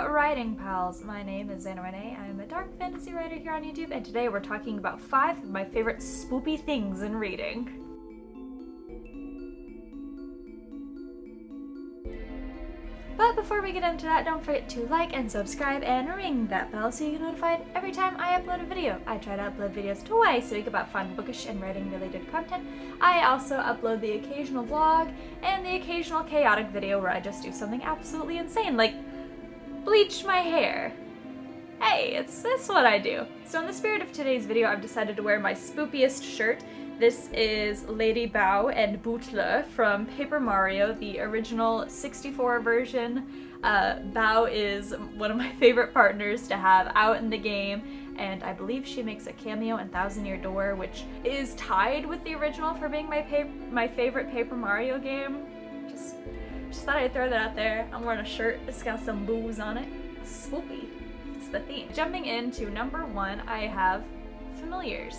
writing pals, my name is Xanna Renee. I'm a dark fantasy writer here on YouTube, and today we're talking about 5 of my favorite spoopy things in reading. But before we get into that, don't forget to like and subscribe and ring that bell so you get notified every time I upload a video. I try to upload videos twice a week about fun, bookish, and writing related content. I also upload the occasional vlog and the occasional chaotic video where I just do something absolutely insane, like bleach my hair. Hey, that's what I do. So in the spirit of today's video, I've decided to wear my spoopiest shirt. This is Lady Bow and Bootle from Paper Mario, the original 64 version. Bow is one of my favorite partners to have out in the game, and I believe she makes a cameo in Thousand Year Door, which is tied with the original for being my favorite Paper Mario game. Just thought I'd throw that out there. I'm wearing a shirt that's got some boos on it. Spoopy. It's the theme. Jumping into number 1, I have familiars,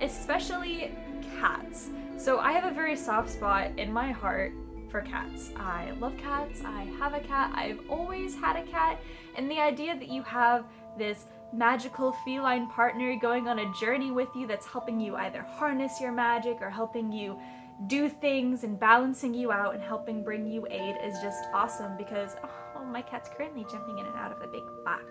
especially cats. So I have a very soft spot in my heart for cats. I love cats. I have a cat. I've always had a cat. And the idea that you have this magical feline partner going on a journey with you that's helping you either harness your magic or helping you do things and balancing you out and helping bring you aid is just awesome because, oh, my cat's currently jumping in and out of the big box.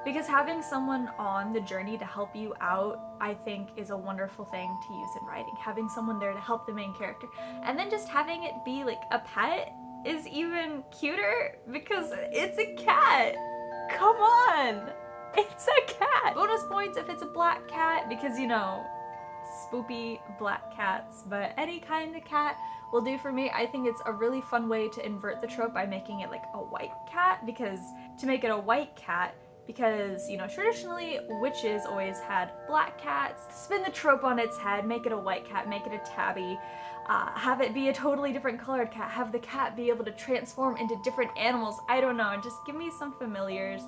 Because having someone on the journey to help you out, I think, is a wonderful thing to use in writing. Having someone there to help the main character. And then just having it be like a pet is even cuter because it's a cat. Come on! It's a cat! Bonus points if it's a black cat because, you know, spoopy black cats, but any kind of cat will do for me. I think it's a really fun way to invert the trope by making it like a white cat, because to make it a white cat, because, you know, traditionally witches always had black cats. Spin the trope on its head, make it a white cat, make it a tabby, have it be a totally different colored cat, have the cat be able to transform into different animals. I don't know, just give me some familiars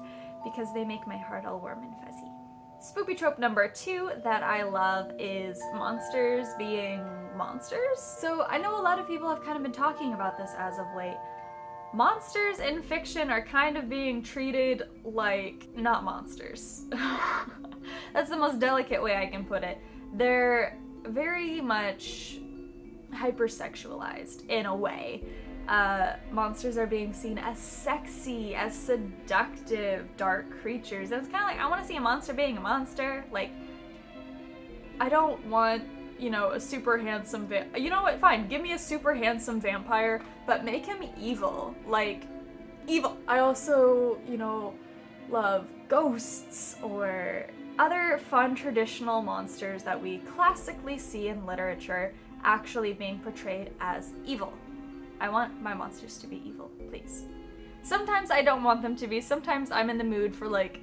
because they make my heart all warm and fuzzy. Spoopy trope number 2 that I love is monsters being monsters. So I know a lot of people have kind of been talking about this as of late. Monsters in fiction are kind of being treated like not monsters. That's the most delicate way I can put it. They're very much hypersexualized in a way. Monsters are being seen as sexy, as seductive, dark creatures. And it's kind of like, I want to see a monster being a monster. Like, I don't want, you know, a super handsome you know what, fine, give me a super handsome vampire, but make him evil. Like, evil. I also, you know, love ghosts or other fun traditional monsters that we classically see in literature actually being portrayed as evil. I want my monsters to be evil, please. Sometimes I don't want them to be. Sometimes I'm in the mood for, like,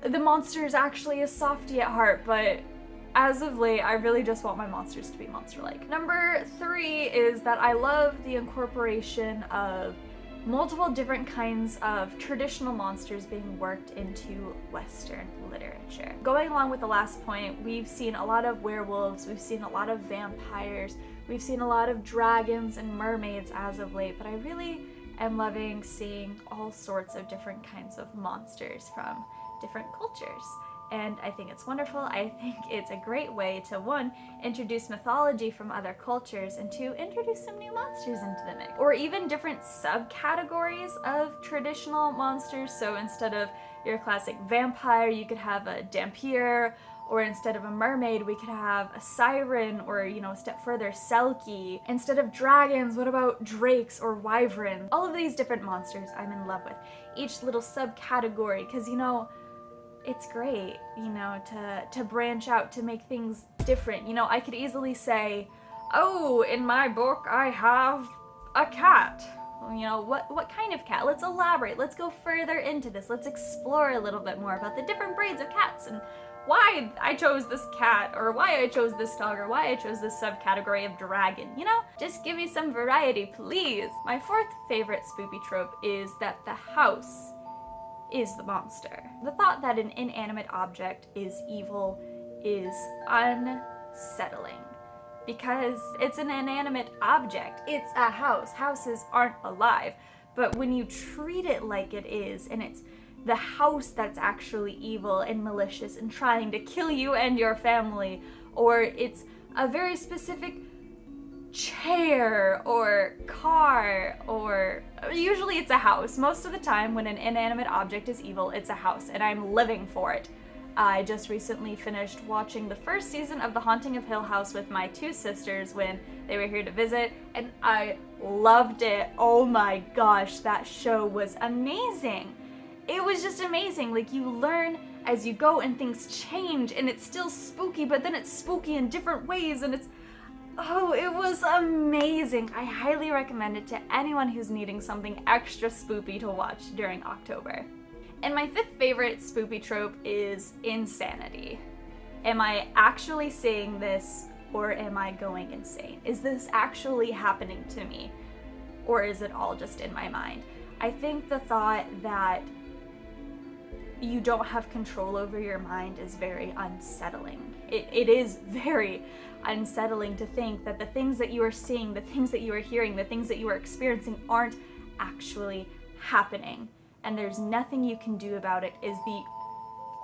the monster is actually a softie at heart, but as of late, I really just want my monsters to be monster-like. Number 3 is that I love the incorporation of multiple different kinds of traditional monsters being worked into Western literature. Going along with the last point, we've seen a lot of werewolves, we've seen a lot of vampires, we've seen a lot of dragons and mermaids as of late, but I really am loving seeing all sorts of different kinds of monsters from different cultures. And I think it's wonderful. I think it's a great way to, 1, introduce mythology from other cultures, and 2, introduce some new monsters into the mix. Or even different subcategories of traditional monsters. So instead of your classic vampire, you could have a dhampir, or instead of a mermaid, we could have a siren, or, you know, a step further, selkie. Instead of dragons, what about drakes or wyverns? All of these different monsters I'm in love with. Each little subcategory, because, you know, it's great, you know, to branch out, to make things different. You know, I could easily say, oh, in my book I have a cat. You know, what kind of cat? Let's elaborate. Let's go further into this. Let's explore a little bit more about the different breeds of cats and why I chose this cat, or why I chose this dog, or why I chose this subcategory of dragon. You know, just give me some variety, please. My 4th favorite spoopy trope is that the house is the monster. The thought that an inanimate object is evil is unsettling because it's an inanimate object. It's a house. Houses aren't alive. But when you treat it like it is, and it's the house that's actually evil and malicious and trying to kill you and your family, or it's a very specific chair or car, or usually it's a house. Most of the time when an inanimate object is evil, it's a house, and I'm living for it. I just recently finished watching the first season of The Haunting of Hill House with my two sisters when they were here to visit, and I loved it. Oh my gosh, that show was amazing. It was just amazing. Like, you learn as you go and things change, and it's still spooky, but then it's spooky in different ways, and it was amazing. I highly recommend it to anyone who's needing something extra spoopy to watch during October. And my fifth favorite spoopy trope is insanity. Am I actually saying this, or am I going insane? Is this actually happening to me, or is it all just in my mind? I think the thought that you don't have control over your mind is very unsettling. It is very unsettling to think that the things that you are seeing, the things that you are hearing, the things that you are experiencing aren't actually happening. And there's nothing you can do about it is the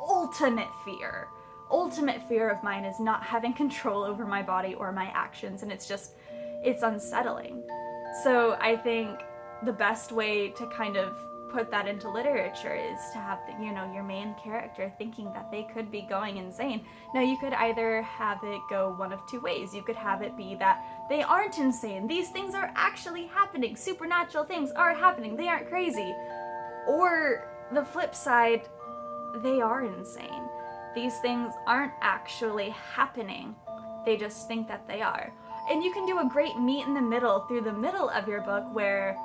ultimate fear. Ultimate fear of mine is not having control over my body or my actions, and it's unsettling. So I think the best way to kind of put that into literature is to have, your main character thinking that they could be going insane. Now, you could either have it go one of two ways. You could have it be that they aren't insane. These things are actually happening. Supernatural things are happening. They aren't crazy. Or the flip side, they are insane. These things aren't actually happening. They just think that they are. And you can do a great meet in the middle through the middle of your book where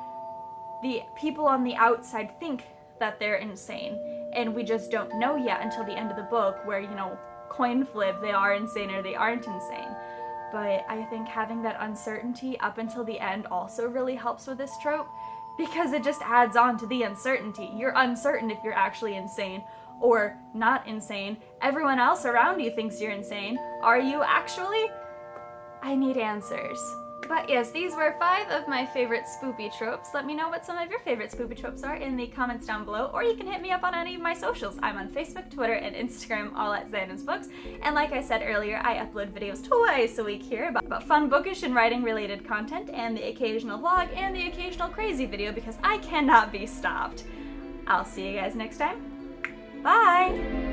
the people on the outside think that they're insane, and we just don't know yet until the end of the book where, coin flip, they are insane or they aren't insane. But I think having that uncertainty up until the end also really helps with this trope, because it just adds on to the uncertainty. You're uncertain if you're actually insane or not insane. Everyone else around you thinks you're insane. Are you actually? I need answers. But yes, these were 5 of my favorite spoopy tropes. Let me know what some of your favorite spoopy tropes are in the comments down below, or you can hit me up on any of my socials. I'm on Facebook, Twitter, and Instagram, all at XannasBooks. And like I said earlier, I upload videos twice a week here about fun bookish and writing related content, and the occasional vlog, and the occasional crazy video, because I cannot be stopped. I'll see you guys next time. Bye!